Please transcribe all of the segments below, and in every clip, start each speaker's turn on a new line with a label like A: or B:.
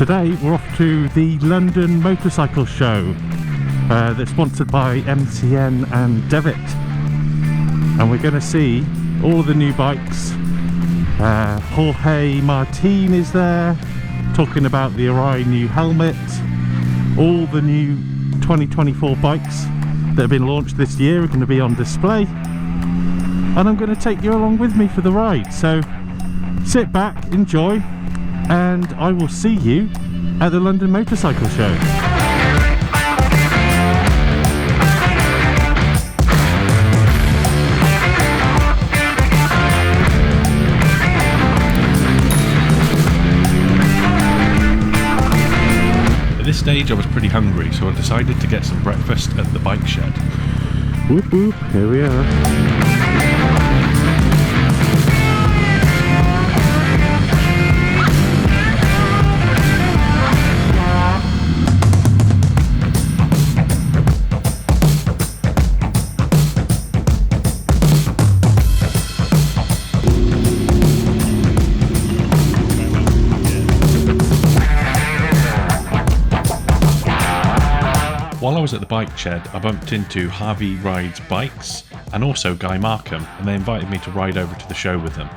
A: Today we're off to the London Motorcycle Show that's sponsored by MCN and Devitt, and we're going to see all of the new bikes. Jorge Martin is there talking about the NXR new helmet, all the new 2024 bikes that have been launched this year are going to be on display, and I'm going to take you along with me for the ride. So sit back, enjoy, and I will see you at the London Motorcycle Show.
B: At this stage I was pretty hungry, so I decided to get some breakfast at the bike shed.
A: Whoop whoop, here we are.
B: While I was at the bike shed, I bumped into Harvey Rides Bikes and also Guy Markham, and they invited me to ride over to the show with them.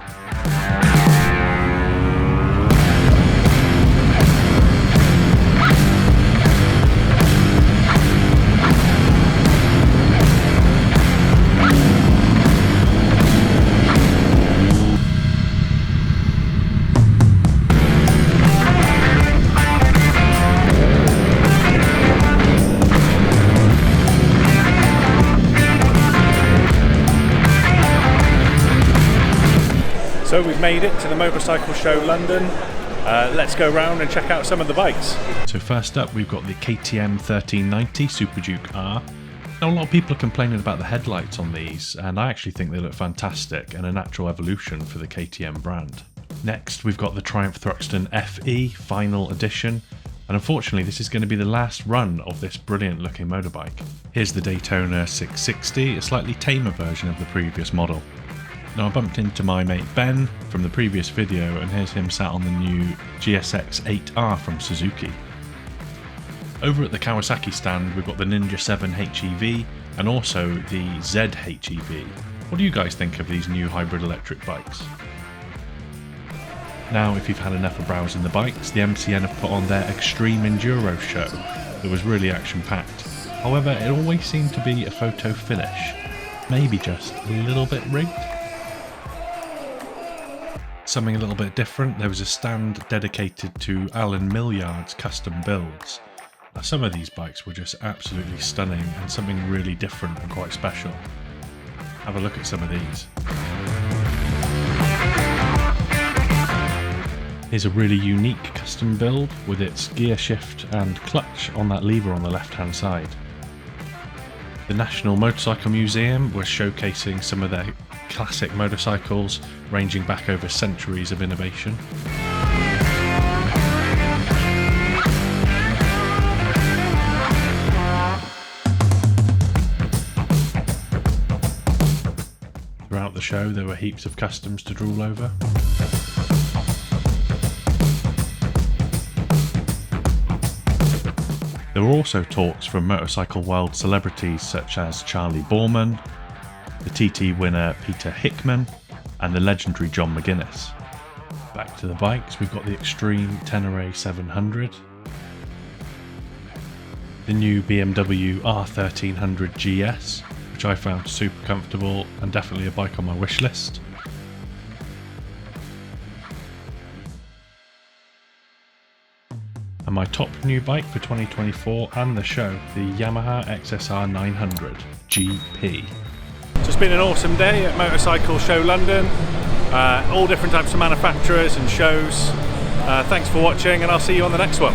C: So we've made it to the Motorcycle Show London. Let's go round and check out some of the bikes.
B: So first up we've got the KTM 1390 Super Duke R. Now a lot of people are complaining about the headlights on these, and I actually think they look fantastic and a natural evolution for the KTM brand. Next we've got the Triumph Thruxton FE Final Edition, and unfortunately this is going to be the last run of this brilliant looking motorbike. Here's the Daytona 660, a slightly tamer version of the previous model. Now I bumped into my mate Ben from the previous video, and here's him sat on the new GSX 8R from Suzuki. Over at the Kawasaki stand we've got the Ninja 7 HEV and also the Z HEV. What do you guys think of these new hybrid electric bikes? Now if you've had enough of browsing the bikes, the MCN have put on their Extreme Enduro show that was really action packed. However, it always seemed to be a photo finish, maybe just a little bit rigged. Something a little bit different, there was a stand dedicated to Allan Millyard's custom builds. Now some of these bikes were just absolutely stunning and something really different and quite special. Have a look at some of these. Here's a really unique custom build with its gear shift and clutch on that lever on the left hand side. The National Motorcycle Museum was showcasing some of their classic motorcycles ranging back over centuries of innovation. Throughout the show there were heaps of customs to drool over. There were also talks from motorcycle world celebrities such as Charlie Borman, the TT winner Peter Hickman, and the legendary John McGuinness. Back to the bikes, we've got the Extreme Tenere 700, the new BMW R1300 GS, which I found super comfortable and definitely a bike on my wish list. And my top new bike for 2024 and the show, the Yamaha XSR 900 GP.
C: So it's been an awesome day at Motorcycle Show London. All different types of manufacturers and shows. Thanks for watching, and I'll see you on the next one.